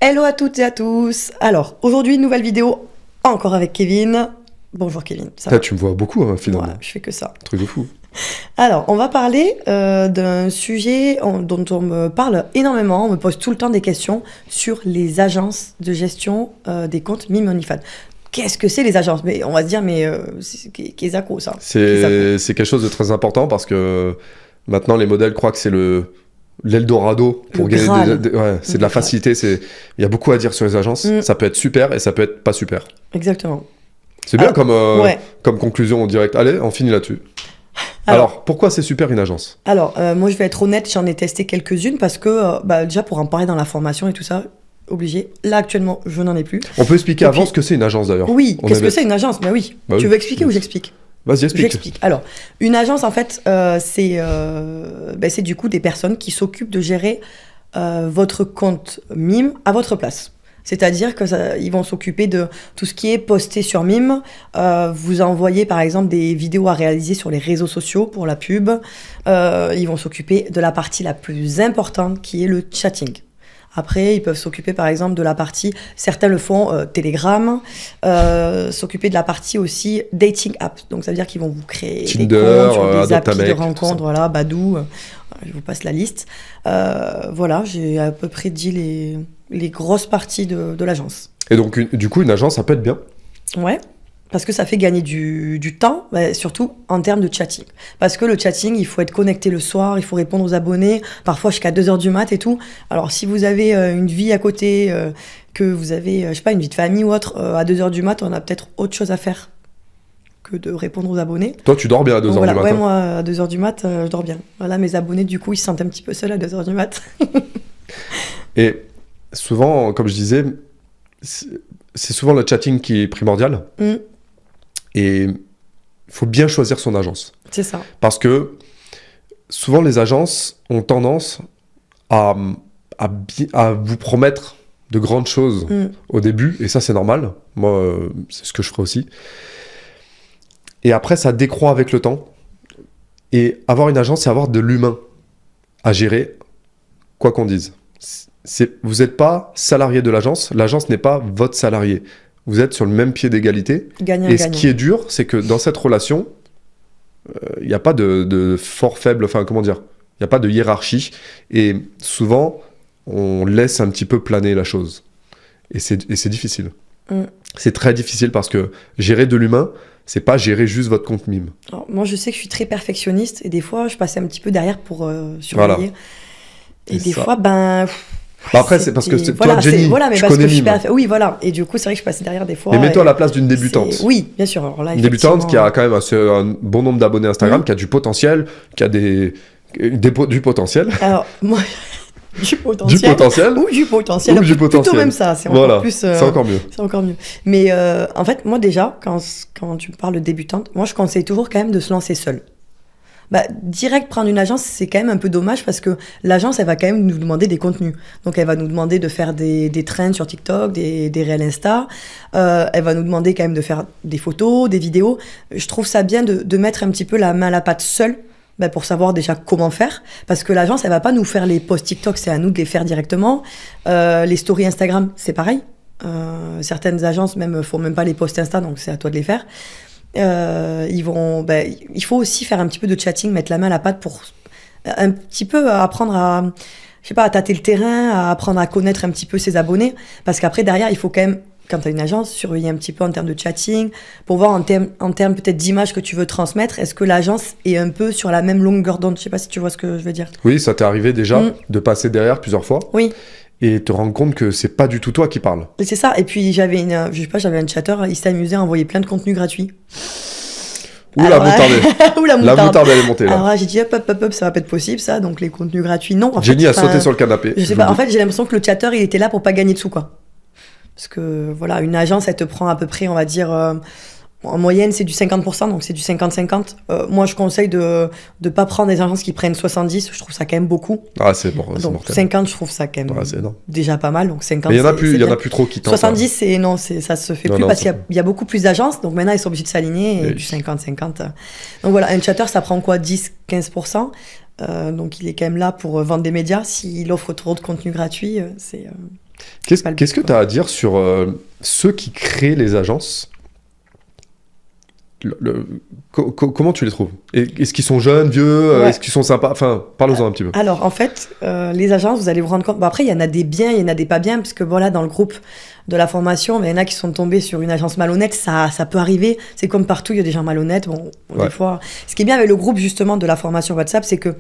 Hello à toutes et à tous. Alors, aujourd'hui, une nouvelle vidéo, encore avec Kevin. Bonjour Kevin, ça va? Tu me vois beaucoup, hein, finalement. Ouais, je fais que ça. Truc de fou. Alors, on va parler d'un sujet dont on me parle énormément. On me pose tout le temps des questions sur les agences de gestion des comptes Mime OnlyFans. Qu'est-ce que c'est les agences? Mais on va se dire, qu'est-ce que ça? C'est quelque chose de très important parce que maintenant, les modèles croient que c'est l'Eldorado pour gagner ouais, c'est de la facilité. Il y a beaucoup à dire sur les agences. Ça peut être super et ça peut être pas super. Exactement. C'est bien comme conclusion en direct. Allez, on finit là-dessus. Alors, pourquoi c'est super une agence? Alors, moi, je vais être honnête, j'en ai testé quelques-unes parce que, déjà, pour en parler dans la formation et tout ça, obligé. Là, actuellement, je n'en ai plus. On peut expliquer avant ce que c'est une agence, d'ailleurs. Oui, qu'est-ce que c'est une agence? Bah oui. Tu veux expliquer ou j'explique? Vas-y, explique. J'explique. Alors, une agence, en fait, c'est du coup des personnes qui s'occupent de gérer votre compte Mime à votre place. C'est-à-dire qu'ils vont s'occuper de tout ce qui est posté sur Mime, vous envoyer par exemple des vidéos à réaliser sur les réseaux sociaux pour la pub. Ils vont s'occuper de la partie la plus importante qui est le chatting. Après, ils peuvent s'occuper par exemple de la partie, certains le font, Telegram, s'occuper de la partie aussi dating app. Donc ça veut dire qu'ils vont vous créer Tinder, des comptes sur des applis mec, de rencontres, voilà, Badoo, je vous passe la liste. Voilà, j'ai à peu près dit les grosses parties de l'agence. Et donc, du coup, une agence, ça peut être bien. Ouais, parce que ça fait gagner du temps, surtout en termes de chatting. Parce que le chatting, il faut être connecté le soir, il faut répondre aux abonnés, parfois jusqu'à 2h du mat et tout. Alors, si vous avez une vie à côté, que vous avez, je sais pas, une vie de famille ou autre, à 2h du mat, on a peut-être autre chose à faire que de répondre aux abonnés. Toi, tu dors bien à 2h du mat? Ouais, moi, à 2h du mat, je dors bien. Voilà, mes abonnés, du coup, ils se sentent un petit peu seuls à 2h du mat. Et souvent, comme je disais, c'est souvent le chatting qui est primordial. Et il faut bien choisir son agence. C'est ça. Parce que souvent, les agences ont tendance à vous promettre de grandes choses au début. Et ça, c'est normal. Moi, c'est ce que je ferai aussi. Et après, ça décroît avec le temps. Et avoir une agence, c'est avoir de l'humain à gérer, quoi qu'on dise. Vous n'êtes pas salarié de l'agence. L'agence n'est pas votre salarié. Vous êtes sur le même pied d'égalité. Et ce qui est dur, c'est que dans cette relation, il n'y a pas de fort faible, enfin comment dire, il n'y a pas de hiérarchie. Et souvent, on laisse un petit peu planer la chose. Et c'est difficile. C'est très difficile parce que gérer de l'humain, c'est pas gérer juste votre compte Mime. Alors, moi, je sais que je suis très perfectionniste et des fois, je passais un petit peu derrière pour surveiller. Voilà. Et des fois, après, c'est parce que toi, Jenny, tu connais Mime. Oui, voilà. Et du coup, c'est vrai que je passais derrière des fois. Et mets-toi à la place d'une débutante. Oui, bien sûr. Alors là, une débutante qui a quand même un bon nombre d'abonnés Instagram, qui a du potentiel, qui a du potentiel. Alors, moi... Du potentiel. Ou du potentiel. Plutôt même ça. C'est encore plus. C'est encore mieux. C'est encore mieux. Mais en fait, moi déjà, quand tu parles de débutante, moi je conseille toujours quand même de se lancer seule. Direct prendre une agence, c'est quand même un peu dommage parce que l'agence, elle va quand même nous demander des contenus. Donc elle va nous demander de faire des trends sur TikTok, des réels Insta. Elle va nous demander quand même de faire des photos, des vidéos. Je trouve ça bien de mettre un petit peu la main à la pâte seule. Pour savoir déjà comment faire, parce que l'agence, elle va pas nous faire les posts TikTok, c'est à nous de les faire directement. Les stories Instagram, c'est pareil. Certaines agences même font même pas les posts Insta, donc c'est à toi de les faire. Il faut aussi faire un petit peu de chatting, mettre la main à la pâte pour un petit peu apprendre à tâter le terrain, à apprendre à connaître un petit peu ses abonnés, parce qu'après derrière, il faut quand même, quand tu as une agence, surveiller un petit peu en termes de chatting, pour voir en termes peut-être d'images que tu veux transmettre, est-ce que l'agence est un peu sur la même longueur d'onde? Je sais pas si tu vois ce que je veux dire. Oui, ça t'est arrivé déjà de passer derrière plusieurs fois. Oui. Et te rendre compte que c'est pas du tout toi qui parles. Et c'est ça. Et puis j'avais un chatter, il s'amusait à envoyer plein de contenus gratuits. La moutarde, elle est montée là. Alors j'ai dit hop, ça va pas être possible ça, donc les contenus gratuits, non. Jenny a sauté sur le canapé. Je sais pas, en fait j'ai l'impression que le chatter il était là pour pas gagner de sous quoi. Parce que voilà, une agence elle te prend à peu près, on va dire, en moyenne c'est du 50%, donc c'est du 50-50. Moi je conseille de pas prendre des agences qui prennent 70, je trouve ça quand même beaucoup. Ah c'est bon, c'est donc mortel. 50 je trouve ça quand même déjà pas mal, donc 50. Mais il y en a plus trop qui tentent. 70 ça se fait plus parce qu'il y a beaucoup plus d'agences, donc maintenant ils sont obligés de s'aligner et du 50-50. Donc voilà, un chatter ça prend quoi, 10-15%. Donc il est quand même là pour vendre des médias. S'il offre trop de contenu gratuit, c'est Qu'est-ce que tu as à dire sur ceux qui créent les agences? Comment tu les trouves? Est-ce qu'ils sont jeunes, vieux? Ouais. Est-ce qu'ils sont sympas? Enfin, parle-en un petit peu. Alors, en fait, les agences, vous allez vous rendre compte. Bon, après, il y en a des biens, il y en a des pas bien, parce que voilà, dans le groupe de la formation, il y en a qui sont tombés sur une agence malhonnête. Ça peut arriver. C'est comme partout, il y a des gens malhonnêtes. Bon, des fois. Ce qui est bien avec le groupe, justement, de la formation WhatsApp, c'est que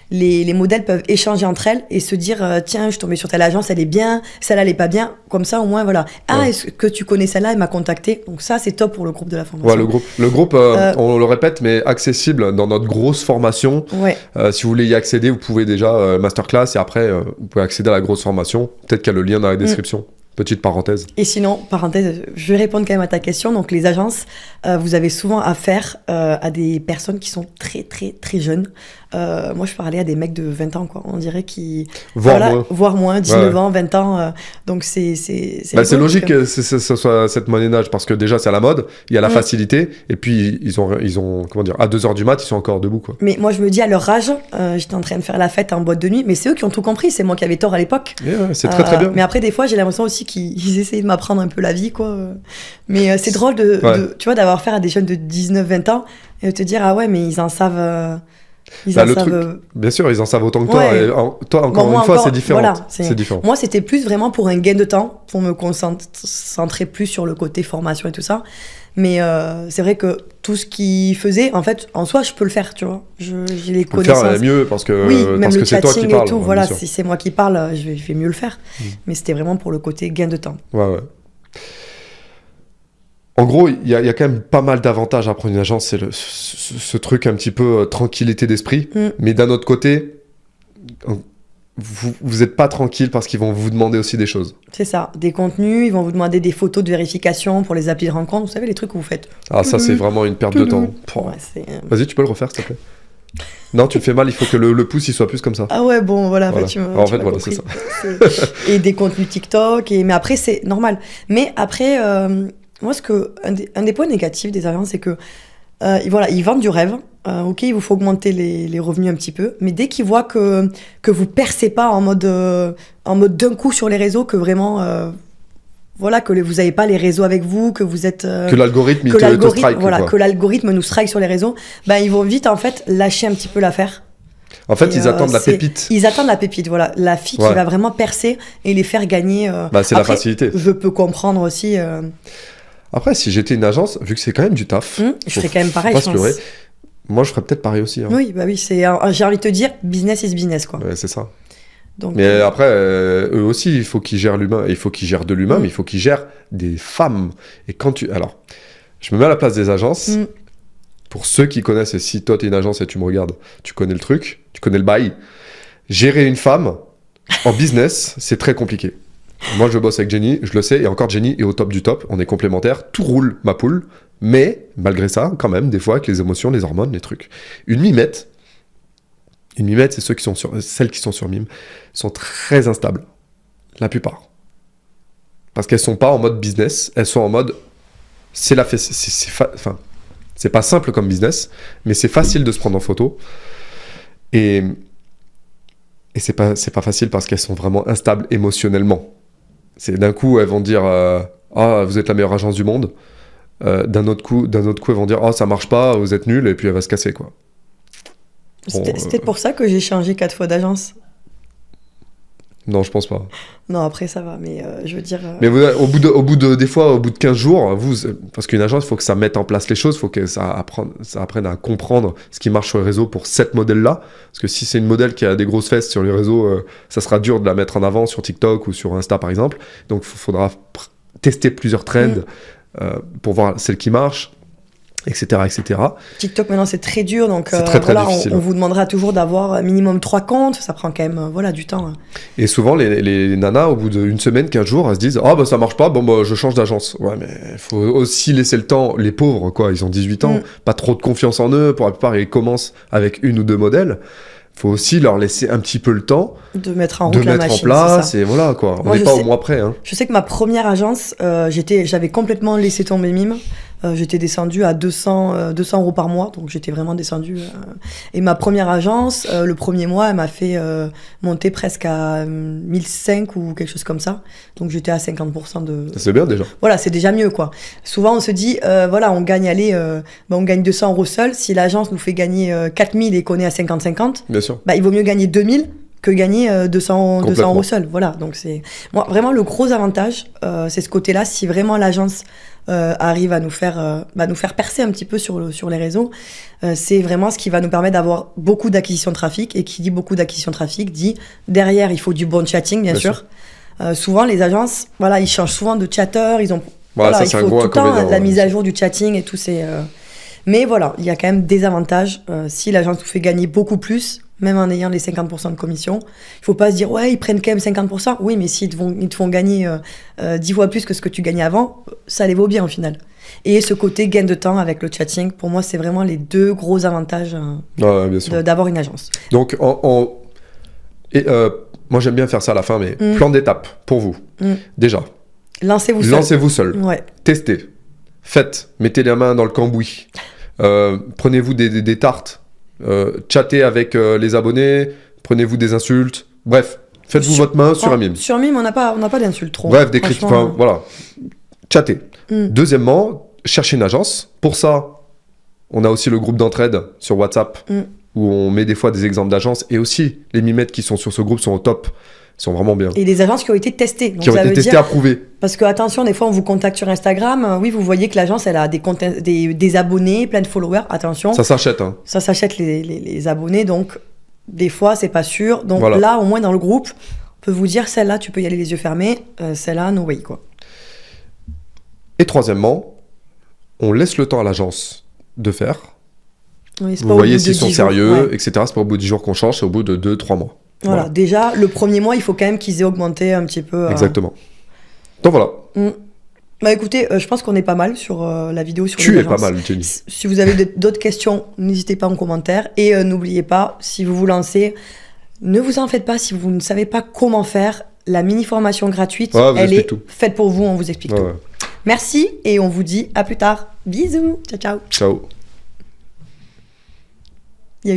les modèles peuvent échanger entre elles et se dire tiens, je suis tombée sur telle agence, elle est bien, celle-là, elle est pas bien. Comme ça, au moins, voilà. Ah, est-ce que tu connais celle-là? Elle m'a contacté. Donc, ça, c'est top pour le groupe de la formation. Ouais, le groupe on le répète, mais accessible dans notre grosse formation. Ouais. Si vous voulez y accéder, vous pouvez déjà masterclass et après, vous pouvez accéder à la grosse formation. Peut-être qu'il y a le lien dans la description. Petite parenthèse. Et sinon, parenthèse, je vais répondre quand même à ta question. Donc, les agences, vous avez souvent affaire à des personnes qui sont très, très, très jeunes. Moi, je parlais à des mecs de 20 ans, quoi. On dirait qu'ils... Voire moins, 19 ans, 20 ans. Donc, c'est logique que ce soit cette moyenne d'âge, parce que déjà, c'est à la mode, il y a la facilité, et puis ils ont comment dire, à 2h du mat, ils sont encore debout, quoi. Mais moi, je me dis, à leur âge, j'étais en train de faire la fête en boîte de nuit, mais c'est eux qui ont tout compris, c'est moi qui avais tort à l'époque. C'est très, très bien. Mais après, des fois, j'ai l'impression aussi qu'ils essayaient de m'apprendre un peu la vie, quoi. Mais c'est drôle tu vois, d'avoir affaire à des jeunes de 19-20 ans, et de te dire, ah ouais, mais ils en savent... Bien sûr, ils en savent autant que toi. Ouais. Et toi, encore une fois, c'est différent. Voilà, c'est différent. Moi, c'était plus vraiment pour un gain de temps, pour me concentrer plus sur le côté formation et tout ça. Mais c'est vrai que tout ce qu'ils faisaient, en fait, en soi, je peux le faire, tu vois. J'ai les connaissances. Faire mieux parce que, même le c'est toi qui parles. Et tout, voilà, si c'est moi qui parle, je vais mieux le faire. Mais c'était vraiment pour le côté gain de temps. Ouais. En gros, il y a quand même pas mal d'avantages à prendre une agence, c'est ce truc un petit peu tranquillité d'esprit. Mais d'un autre côté, vous n'êtes pas tranquille parce qu'ils vont vous demander aussi des choses. C'est ça, des contenus, ils vont vous demander des photos de vérification pour les applis de rencontre. Vous savez, les trucs que vous faites. Ah, ça, c'est vraiment une perte de temps. Ouais, Vas-y, tu peux le refaire, s'il te plaît. Non, tu le fais mal, il faut que le pouce il soit plus comme ça. Ah ouais, bon, voilà. En fait, voilà, c'est ça. Et des contenus TikTok, mais après, c'est normal. Mais après... Moi, un des points négatifs des agences, c'est que ils vendent du rêve. Ok, il vous faut augmenter les revenus un petit peu, mais dès qu'ils voient que vous percez pas en mode d'un coup sur les réseaux, que vraiment que vous n'avez pas les réseaux avec vous, que vous êtes que l'algorithme te strike, que l'algorithme nous strike sur les réseaux, ils vont vite en fait lâcher un petit peu l'affaire. En fait, ils attendent la pépite. Ils attendent la pépite, voilà. La fille qui va vraiment percer et les faire gagner. C'est la facilité. Je peux comprendre aussi. Après, si j'étais une agence, vu que c'est quand même du taf... je ferais quand même pareil, je pense. Moi, je ferais peut-être pareil aussi. Oui, j'ai envie de te dire, business is business, quoi. Ouais, c'est ça. Donc, mais après, eux aussi, il faut qu'ils gèrent l'humain. Il faut qu'ils gèrent de l'humain, mais il faut qu'ils gèrent des femmes. Et quand Alors, je me mets à la place des agences. Pour ceux qui connaissent, et si toi, t'es une agence et tu me regardes, tu connais le truc, tu connais le bail. Gérer une femme en business, c'est très compliqué. Moi, je bosse avec Jenny, je le sais, et encore Jenny est au top du top, on est complémentaires, tout roule, ma poule, mais malgré ça, quand même, des fois, avec les émotions, les hormones, les trucs. Une mimette, c'est celles qui sont sur mime, sont très instables, la plupart. Parce qu'elles sont pas en mode business, elles sont en mode, c'est pas simple comme business, mais c'est facile de se prendre en photo, et c'est pas facile parce qu'elles sont vraiment instables émotionnellement. C'est d'un coup, elles vont dire vous êtes la meilleure agence du monde. D'un autre coup, elles vont dire ça marche pas, vous êtes nuls, et puis elle va se casser, quoi. C'était pour ça que j'ai changé 4 fois d'agence. Non, je pense pas. Non, après ça va, mais je veux dire... Mais au bout de 15 jours, parce qu'une agence, il faut que ça mette en place les choses, il faut que ça apprenne à comprendre ce qui marche sur les réseaux pour cette modèle-là. Parce que si c'est une modèle qui a des grosses fesses sur les réseaux, ça sera dur de la mettre en avant sur TikTok ou sur Insta, par exemple. Donc, il faudra tester plusieurs trends pour voir celle qui marche, etc., etc. TikTok, maintenant, c'est très dur, donc c'est très difficile. On vous demandera toujours d'avoir minimum 3 comptes, ça prend quand même du temps. Et souvent, les nanas, au bout d'une semaine, 15 jours, elles se disent ça marche pas, je change d'agence. Ouais, mais il faut aussi laisser le temps, les pauvres, quoi, ils ont 18 ans, pas trop de confiance en eux, pour la plupart, ils commencent avec 1 ou 2 modèles. Faut aussi leur laisser un petit peu le temps de mettre en route la machine, en place, et voilà, quoi. On n'est pas au mois près. Je sais que ma première agence, j'avais complètement laissé tomber Mime. J'étais descendue à 200 € par mois, donc j'étais vraiment descendue. Et ma première agence, le premier mois, elle m'a fait monter presque à 1005 ou quelque chose comme ça. Donc j'étais à 50% de... C'est bien déjà. Voilà, c'est déjà mieux, quoi. Souvent, on se dit, voilà, on gagne 200 € seul. Si l'agence nous fait gagner 4000 et qu'on est à 50-50, Bien sûr. il vaut mieux gagner 2000 que gagner 200 € seul. Voilà, donc c'est... Moi, vraiment, le gros avantage, c'est ce côté-là. Si vraiment l'agence arrive à nous faire percer un petit peu sur les réseaux, c'est vraiment ce qui va nous permettre d'avoir beaucoup d'acquisition de trafic. Et qui dit beaucoup d'acquisition de trafic, dit derrière, il faut du bon chatting, bien sûr. Souvent, les agences, voilà, ils changent souvent de chatter, ils ont... Voilà, ça, il faut tout le temps la mise à jour du chatting et tout, c'est... Mais voilà, il y a quand même des avantages. Si l'agence vous fait gagner beaucoup plus, même en ayant les 50% de commission, il faut pas se dire, ouais, ils prennent quand même 50%. Oui, mais s'ils te font gagner 10 fois plus que ce que tu gagnais avant, ça les vaut bien au final. Et ce côté gain de temps avec le chatting, pour moi, c'est vraiment les deux gros avantages d'avoir une agence. Donc, moi, j'aime bien faire ça à la fin, mais plan d'étape pour vous. Déjà, lancez-vous seul. Ouais. Testez. Faites. Mettez les mains dans le cambouis. Prenez-vous des tartes. Chattez avec les abonnés. Prenez-vous des insultes. Bref, faites-vous votre main sur un mime. Sur Mime, on n'a pas d'insultes trop. Bref, des critiques. Enfin, voilà. Chattez. Deuxièmement, cherchez une agence. Pour ça, on a aussi le groupe d'entraide sur WhatsApp où on met des fois des exemples d'agences. Et aussi, les mimettes qui sont sur ce groupe sont au top. Ils sont vraiment bien. Et des agences qui ont été testées. Donc qui ont été testées, approuvées. Parce que, attention, des fois, on vous contacte sur Instagram. Oui, vous voyez que l'agence, elle a des abonnés, plein de followers. Attention. Ça s'achète. Hein. Ça s'achète les abonnés. Donc, des fois, c'est pas sûr. Donc voilà. Là, au moins, dans le groupe, on peut vous dire, celle-là, tu peux y aller les yeux fermés. Celle-là, no way, quoi. Et troisièmement, on laisse le temps à l'agence de faire. Oui, vous voyez s'ils sont sérieux, etc. C'est pas au bout de 10 jours qu'on change, c'est au bout de 2-3 mois. Voilà, déjà, le premier mois, il faut quand même qu'ils aient augmenté un petit peu. Exactement. Donc voilà. Bah écoutez, je pense qu'on est pas mal sur la vidéo sur Tu es pas mal, Jenny. Si vous avez d'autres questions, n'hésitez pas en commentaire. Et n'oubliez pas, si vous vous lancez, ne vous en faites pas si vous ne savez pas comment faire. La mini-formation gratuite, elle est faite pour vous, on vous explique tout. Ouais. Merci et on vous dit à plus tard. Bisous, ciao ciao. Ciao.